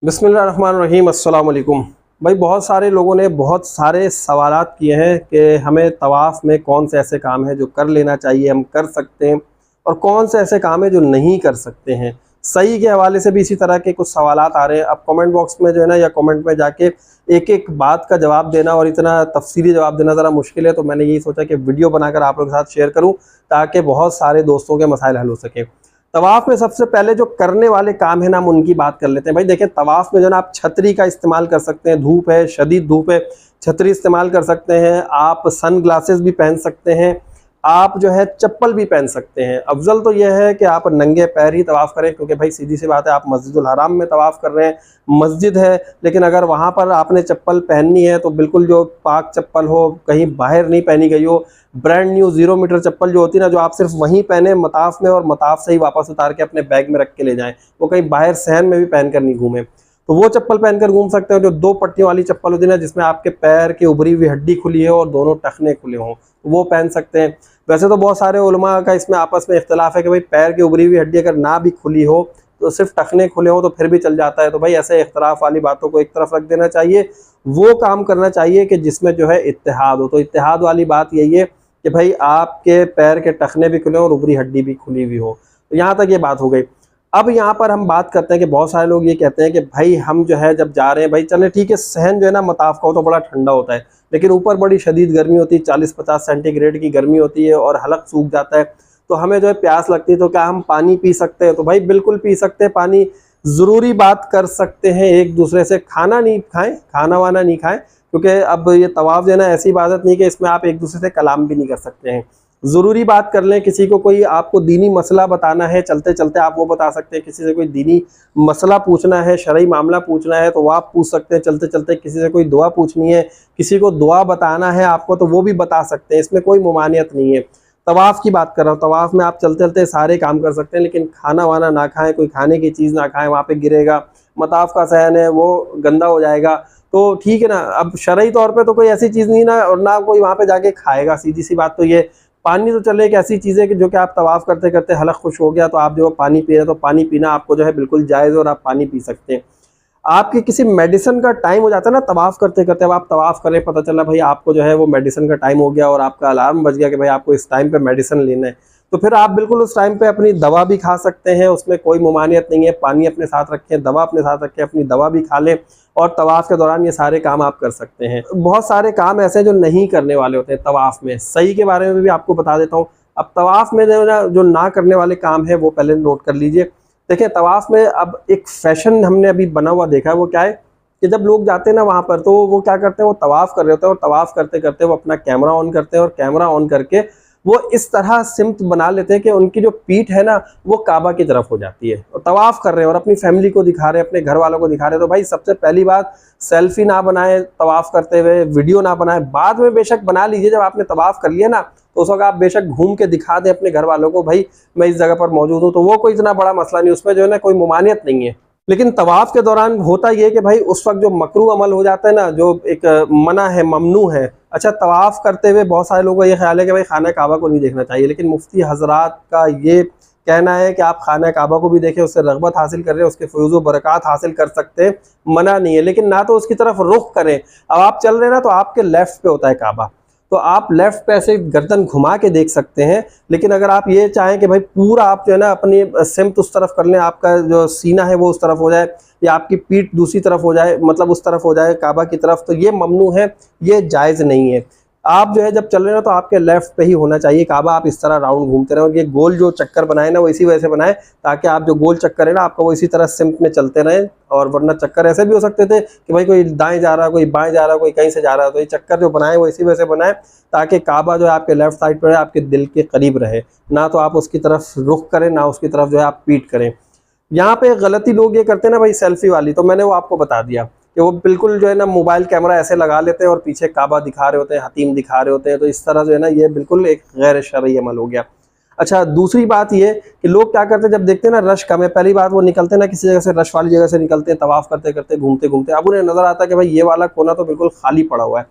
बिस्मिल्लाहिर्रहमानिर्रहीम, अस्सलाम वालेकुम। भाई बहुत सारे लोगों ने बहुत सारे सवालात किए हैं कि हमें तवाफ़ में कौन से ऐसे काम हैं जो कर लेना चाहिए, हम कर सकते हैं, और कौन से ऐसे काम हैं जो नहीं कर सकते हैं। सही के हवाले से भी इसी तरह के कुछ सवालात आ रहे हैं। अब कमेंट बॉक्स में जो है ना, या कमेंट में जाके एक एक बात का जवाब देना और इतना तफसीली जवाब देना ज़रा मुश्किल है, तो मैंने यही सोचा कि वीडियो बनाकर आप लोगों के साथ शेयर करूँ ताकि बहुत सारे दोस्तों के मसाइल हल हो सकें। तवाफ़ में सबसे पहले जो करने वाले काम है ना, हम उनकी बात कर लेते हैं। भाई देखिए, तवाफ़ में जो ना आप छतरी का इस्तेमाल कर सकते हैं, धूप है, शदीद धूप है, छतरी इस्तेमाल कर सकते हैं, आप सन ग्लासेस भी पहन सकते हैं, आप जो है चप्पल भी पहन सकते हैं। अफजल तो यह है कि आप नंगे पैर ही तवाफ़ करें, क्योंकि भाई सीधी सी बात है, आप मस्जिदुल हराम में तवाफ़ कर रहे हैं, मस्जिद है, लेकिन अगर वहाँ पर आपने चप्पल पहननी है तो बिल्कुल जो पाक चप्पल हो, कहीं बाहर नहीं पहनी गई हो, ब्रांड न्यू 0 मीटर चप्पल जो होती है ना, जो आप सिर्फ वहीं पहने मताफ में, और मताफ से ही वापस उतार के अपने बैग में रख के ले जाएं, वो कहीं बाहर सहन में भी पहनकर नहीं घूमे, तो वो चप्पल पहनकर घूम सकते हो। जो 2 पट्टियों वाली चप्पल होती है ना, जिसमें आपके पैर की उभरी हुई हड्डी खुली है और दोनों टखने खुले हों, वो पहन सकते हैं। वैसे तो बहुत सारे उलमा का इसमें आपस में इख्तलाफ है कि भाई पैर की उभरी हुई हड्डी अगर ना भी खुली हो, तो सिर्फ टखने खुले हो तो फिर भी चल जाता है। तो भाई ऐसे इख्तलाफ वाली बातों को एक तरफ रख देना चाहिए, वो काम करना चाहिए कि जिसमें जो है इत्तेहाद हो। तो इत्तेहाद वाली बात यही है कि भाई आपके पैर के टखने भी खुले और उभरी हड्डी भी खुली हुई हो। तो यहाँ तक ये बात हो गई। अब यहाँ पर हम बात करते हैं कि बहुत सारे लोग ये कहते हैं कि भाई हम जो है जब जा रहे हैं, भाई चले ठीक है, सहन जो है ना मताफ का हो तो बड़ा ठंडा होता है, लेकिन ऊपर बड़ी शदीद गर्मी होती है, 40-50 सेंटीग्रेड की गर्मी होती है और हलक सूख जाता है, तो हमें जो है प्यास लगती है, तो क्या हम पानी पी सकते हैं? तो भाई बिल्कुल पी सकते हैं पानी, ज़रूरी बात कर सकते हैं एक दूसरे से। खाना नहीं खाएं, खाना वाना नहीं खाएं, क्योंकि अब ये तवाफ़ जो है ना ऐसी इबादत नहीं कि इसमें आप एक दूसरे से कलाम भी नहीं कर सकते हैं। ज़रूरी बात कर लें, किसी को कोई आपको दीनी मसला बताना है, चलते चलते आप वो बता सकते हैं। किसी से कोई दीनी मसला पूछना है, शरई मामला पूछना है, तो वो आप पूछ सकते हैं चलते चलते। किसी से कोई दुआ पूछनी है, किसी को दुआ बताना है आपको, तो वो भी बता सकते हैं, इसमें कोई मुमानियत नहीं है। तवाफ़ की बात कर रहा हूँ, तवाफ़ में आप चलते चलते सारे काम कर सकते हैं, लेकिन खाना वाना ना खाएं, कोई खाने की चीज़ ना खाएं, वहाँ पे गिरेगा, मताफ़ का सहन है वो गंदा हो जाएगा, तो ठीक है ना। अब शरई तौर पे तो कोई ऐसी चीज़ नहीं ना, और ना कोई वहाँ पे जाके खाएगा, सीधी सी बात तो ये। पानी तो चले एक ऐसी चीज़ है कि जो कि आप तवाफ़ करते करते हलक खुश हो गया तो आप जो पानी पी रहे हैं, तो पानी पीना आपको जो है बिल्कुल जायज़ है और आप पानी पी सकते हैं। आपके किसी मेडिसिन का टाइम हो जाता है ना तवाफ़ करते करते, अब आप तवाफ़ करें, पता चला भाई आपको जो है वो मेडिसिन का टाइम हो गया और आपका अलार्म बज गया कि भाई आपको इस टाइम पे मेडिसिन लेना है, तो फिर आप बिल्कुल उस टाइम पे अपनी दवा भी खा सकते हैं, उसमें कोई मुमानियत नहीं है। पानी अपने साथ रखें, दवा अपने साथ रखें, अपनी दवा भी खा लें, और तवाफ़ के दौरान ये सारे काम आप कर सकते हैं। बहुत सारे काम ऐसे हैं जो नहीं करने वाले होते हैं तवाफ़ में। सही के बारे में भी आपको बता देता हूँ। अब तवाफ़ में जो ना करने वाले काम है वो पहले नोट कर लीजिए। देखिए, तवाफ़ में अब एक फ़ैशन हमने अभी बना हुआ देखा है, वो क्या है कि जब लोग जाते हैं ना वहाँ पर, तो वो क्या करते हैं, वो तवाफ़ कर रहे होते हैं, और तवाफ़ करते करते वो अपना कैमरा ऑन करते हैं, और कैमरा ऑन करके वो इस तरह सिमत बना लेते हैं कि उनकी जो पीठ है ना वो काबा की तरफ हो जाती है, और तवाफ़ कर रहे हैं और अपनी फैमिली को दिखा रहे हैं, अपने घर वालों को दिखा रहे हैं। तो भाई सबसे पहली बात, सेल्फी ना बनाएं तवाफ़ करते हुए, वीडियो ना बनाएं। बाद में बेशक बना लीजिए, जब आपने तवाफ़ कर लिया ना, तो उस वक्त आप बेशक घूम के दिखा दें अपने घर वालों को, भाई मैं इस जगह पर मौजूद हूँ, तो वो कोई इतना बड़ा मसला नहीं, उसमें जो है ना कोई मुमानियत नहीं है। लेकिन तवाफ़ के दौरान होता ये है कि भाई उस वक्त जो मकरूह अमल हो जाता है ना, जो एक मना है, ममनू है। अच्छा, तवाफ़ करते हुए बहुत सारे लोगों का ये ख्याल है कि भाई खाना काबा को नहीं देखना चाहिए, लेकिन मुफ्ती हजरात का ये कहना है कि आप खाना काबा को भी देखें, उससे रग़बत हासिल कर रहे हैं, उसके फ़ैज़ व बरक़ात हासिल कर सकते हैं, मना नहीं है, लेकिन ना तो उसकी तरफ रुख करें। अब आप चल रहे हैं ना, तो आपके लेफ़्ट पे होता है काबा, तो आप लेफ़्ट पे ऐसे गर्दन घुमा के देख सकते हैं। लेकिन अगर आप ये चाहें कि भाई पूरा आप जो है ना अपनी सिमत उस तरफ कर लें, आपका जो सीना है वो उस तरफ हो जाए, या आपकी पीठ दूसरी तरफ हो जाए, मतलब उस तरफ हो जाए काबा की तरफ, तो ये ममनू है, ये जायज़ नहीं है। आप जो है जब चल रहे हो तो आपके लेफ़्ट पे ही होना चाहिए काबा, आप इस तरह राउंड घूमते रहो। ये गोल जो चक्कर बनाए ना, वो इसी वजह से बनाए ताकि आप जो गोल चक्कर है ना आपका, वो इसी तरह सिमत में चलते रहें। और वरना चक्कर ऐसे भी हो सकते थे कि भाई कोई दाएं जा रहा है, कोई बाएं जा रहा है, कोई कहीं से जा रहा है, तो ये चक्कर जो बनाए वो इसी वजह से बनाए ताकि काबा जो है आपके लेफ़्ट साइड पर है, आपके दिल के करीब रहे, ना तो आप उसकी तरफ रुख करें, ना उसकी तरफ जो है आप पीठ करें। यहाँ पे गलती लोग ये करते हैं ना भाई, सेल्फी वाली, तो मैंने वो आपको बता दिया कि वो बिल्कुल जो है ना मोबाइल कैमरा ऐसे लगा लेते हैं और पीछे काबा दिखा रहे होते हैं, हतीम दिखा रहे होते हैं, तो इस तरह जो है ना ये बिल्कुल एक गैर शरई अमल हो गया। अच्छा, दूसरी बात ये कि लोग क्या करते हैं, जब देखते हैं ना रश कम है, पहली बात वो निकलते हैं ना किसी जगह से, रश वाली जगह से निकलते हैं, तवाफ़ करते करते घूमते घूमते, अब उन्हें नज़र आता है कि भाई ये वाला कोना तो बिल्कुल खाली पड़ा हुआ है,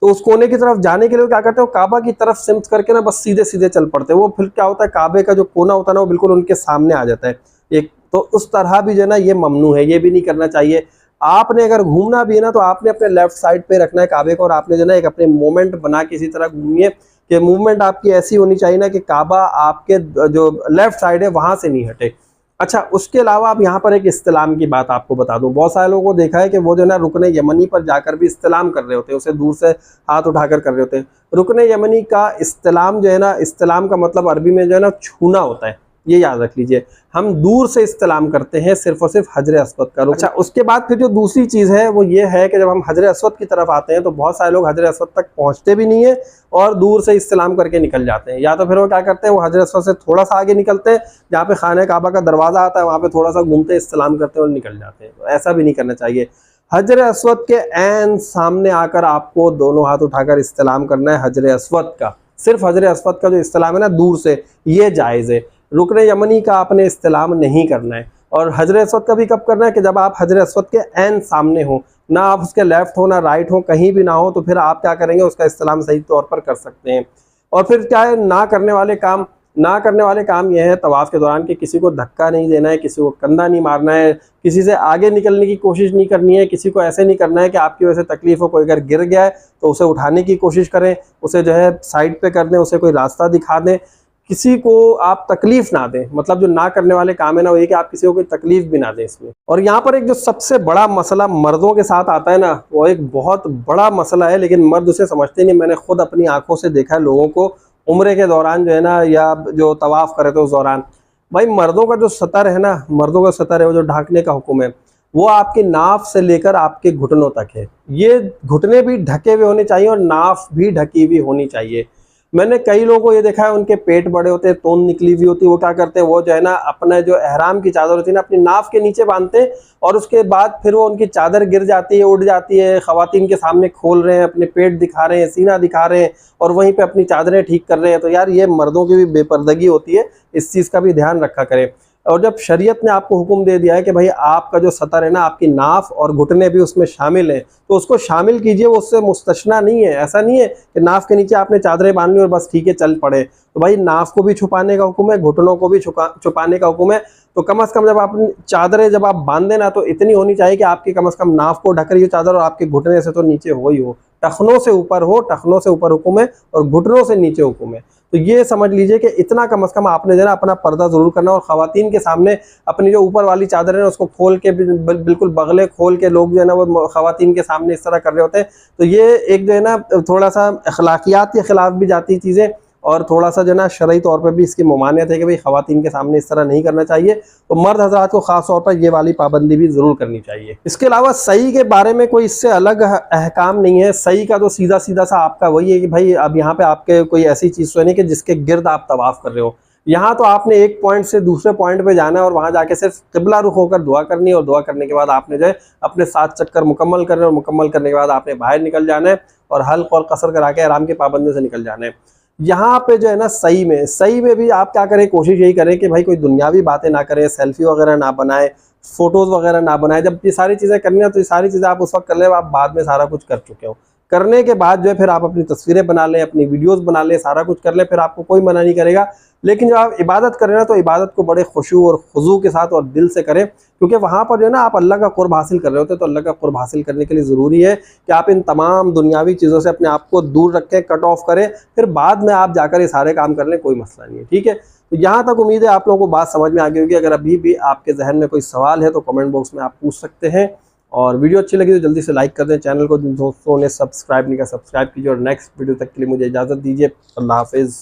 तो उस कोने की तरफ जाने के लिए क्या करते हैं, वो काबा की तरफ सिमत करके ना बस सीधे सीधे चल पड़ते हैं। वो फिर क्या होता है, काबे का जो कोना होता है ना वो बिल्कुल उनके सामने आ जाता है एक, तो उस तरह भी जो है ना ये ममनू है, ये भी नहीं करना चाहिए। आपने अगर घूमना भी है ना तो आपने अपने लेफ्ट साइड पे रखना है काबे को, और आपने जो है ना एक अपने मोमेंट बना के इसी तरह घूमिए कि मूवमेंट आपकी ऐसी होनी चाहिए ना कि काबा आपके जो लेफ्ट साइड है वहां से नहीं हटे। अच्छा, उसके अलावा अब यहाँ पर एक इस्तिलाम की बात आपको बता दूं। बहुत सारे लोगों को देखा है कि वो जो है ना रुकने यमनी पर जाकर भी इस्तिलाम कर रहे होते हैं, उसे दूर से हाथ उठाकर कर रहे होते हैं। रुकने यमनी का इस्तिलाम जो है ना, इस्तिलाम का मतलब अरबी में जो है ना छूना होता है, ये याद रख लीजिए। हम दूर से इस्तिलाम करते हैं सिर्फ और सिर्फ हजर अस्वद का। अच्छा, उसके बाद फिर जो दूसरी चीज़ है वो ये है कि जब हम हजर अस्वद की तरफ आते हैं तो बहुत सारे लोग हजर अस्वद तक पहुंचते भी नहीं है और दूर से इस्तिलाम करके निकल जाते हैं। या तो फिर वो क्या करते हैं, वो हजर अस्वद से थोड़ा सा आगे निकलते हैं, जहाँ पे खाने काबा का दरवाज़ा आता है वहाँ पे थोड़ा सा घूमते इस्तिलाम करते हैं और निकल जाते हैं। तो ऐसा भी नहीं करना चाहिए। हजर अस्वद के ऐन सामने आकर आपको दोनों हाथ उठाकर इस्तिलाम करना है हजर अस्वद का। सिर्फ हजर अस्वद का जो इस्तिलाम है ना दूर से, ये जायज़ है। रुकने यमनी का आपने इस्तिलाम नहीं करना है। और हजर अस्वद का भी कब करना है कि जब आप हजर अस्वद के ऐन सामने हो, ना आप उसके लेफ्ट हो ना राइट हो, कहीं भी ना हो, तो फिर आप क्या करेंगे, उसका इस्तिलाम सही तौर पर कर सकते हैं। और फिर क्या है, ना करने वाले काम यह है तवाफ़ के दौरान कि किसी को धक्का नहीं देना है, किसी को कंधा नहीं मारना है, किसी से आगे निकलने की कोशिश नहीं करनी है, किसी को ऐसे नहीं करना है कि आपकी वजह से तकलीफ हो। कोई अगर गिर गया है तो उसे उठाने की कोशिश करें, उसे जो है साइड पे कर दें, उसे कोई रास्ता दिखा दें, किसी को आप तकलीफ ना दें। मतलब जो ना करने वाले काम है ना वो ये कि आप किसी को कोई तकलीफ भी ना दें इसमें। और यहाँ पर एक जो सबसे बड़ा मसला मर्दों के साथ आता है ना, वो एक बहुत बड़ा मसला है, लेकिन मर्द उसे समझते नहीं। मैंने खुद अपनी आंखों से देखा है लोगों को उम्रे के दौरान जो है ना, या जो तवाफ़ करे थे उस दौरान, भाई मर्दों का जो सतर है ना, मर्दों का सतर है वो जो ढांकने का हुक्म है, वो आपकी नाफ से लेकर आपके घुटनों तक है। ये घुटने भी ढके हुए होने चाहिए और नाफ भी ढकी हुई होनी चाहिए। मैंने कई लोगों को ये देखा है, उनके पेट बड़े होते हैं, तोंद निकली हुई होती है, वो क्या करते हैं, वो जो है ना अपना जो एहराम की चादर होती है ना अपनी नाफ के नीचे बांधते हैं, और उसके बाद फिर वो उनकी चादर गिर जाती है, उड़ जाती है। ख़वातीन के सामने खोल रहे हैं, अपने पेट दिखा रहे हैं, सीना दिखा रहे हैं, और वहीं पे अपनी चादरें ठीक कर रहे हैं। तो यार ये मर्दों की भी बेपर्दगी होती है, इस चीज़ का भी ध्यान रखा करें। और जब शरीयत ने आपको हुक्म दे दिया है कि भाई आपका जो सतर है ना, आपकी नाफ और घुटने भी उसमें शामिल हैं, तो उसको शामिल कीजिए, वो उससे मुस्तशना नहीं है। ऐसा नहीं है कि नाफ के नीचे आपने चादरें बांध ली और बस ठीक है चल पड़े। तो भाई नाफ को भी छुपाने का हुक्म है, घुटनों को भी छुपाने का हुक्म है। तो कम से कम जब आप चादरें जब आप बांधे ना, तो इतनी होनी चाहिए कि आपकी कम से कम नाफ को ढक रही हो चादर, और आपके घुटने से तो नीचे हो ही हो, टखनों से ऊपर हो, टखनों से ऊपर हुक्म है और घुटनों से नीचे हुक्म है। तो ये समझ लीजिए कि इतना कम से कम आपने जो है ना अपना पर्दा जरूर करना। और ख़वातीन के सामने अपनी जो ऊपर वाली चादर है ना उसको खोल के बिल्कुल बगले खोल के लोग जो है ना वो ख़वातीन के सामने इस तरह कर रहे होते हैं। तो ये एक जो है ना थोड़ा सा अखलाकियात के खिलाफ भी जाती चीज़ें, और थोड़ा सा जो है ना शरई तौर पर भी इसकी ममानियत है कि भाई ख़वातीन के सामने इस तरह नहीं करना चाहिए। तो मर्द हज़रात को ख़ास तौर पर ये वाली पाबंदी भी ज़रूर करनी चाहिए। इसके अलावा सही के बारे में कोई इससे अलग अहकाम नहीं है। सही का तो सीधा सीधा सा आपका वही है कि भाई अब यहाँ पे आपके कोई ऐसी चीज़ तो नहीं कि जिसके गिर्द आप तवाफ़ कर रहे हो। यहाँ तो आपने एक पॉइंट से दूसरे पॉइंट पे जाना है और वहाँ जाके सिर्फ क़िबला रुख होकर दुआ करनी है, और दुआ करने के बाद आपने जो है अपने 7 चक्कर मुकम्मल करने, और मुकम्मल करने के बाद आपने बाहर निकल जाना है और हल्क और कसर करा के आराम के पाबंदी से निकल जाना है। यहाँ पे जो है ना सही में भी आप क्या करें, कोशिश यही करें कि भाई कोई दुनियावी बातें ना करें, सेल्फी वगैरह ना बनाएं, फोटोज़ वगैरह ना बनाएं। जब ये सारी चीज़ें करनी है तो ये सारी चीज़ें आप उस वक्त कर लें, आप बाद में सारा कुछ कर चुके हो। करने के बाद जो है फिर आप अपनी तस्वीरें बना लें, अपनी वीडियोस बना लें, सारा कुछ कर लें, फिर आपको कोई मना नहीं करेगा। लेकिन जब आप इबादत करें ना तो इबादत को बड़े खुशू और खुजू के साथ और दिल से करें, क्योंकि वहाँ पर जो है ना आप अल्लाह का कुर्ब हासिल कर रहे होते हैं। तो अल्लाह का कुर्ब हासिल करने के लिए ज़रूरी है कि आप इन तमाम दुनियावी चीज़ों से अपने आप को दूर रखें, कट ऑफ करें, फिर बाद में आप जाकर ये सारे काम कर लें, कोई मसला नहीं है। ठीक है, तो यहाँ तक उम्मीद है आप लोगों को बात समझ में आ गई होगी। अगर अभी भी आपके जहन में कोई सवाल है तो कमेंट बॉक्स में आप पूछ सकते हैं। और वीडियो अच्छी लगी तो जल्दी से लाइक कर दें, चैनल को जिन दोस्तों ने सब्सक्राइब नहीं किया सब्सक्राइब कीजिए, और नेक्स्ट वीडियो तक के लिए मुझे इजाज़त दीजिए। अल्लाह हाफिज़।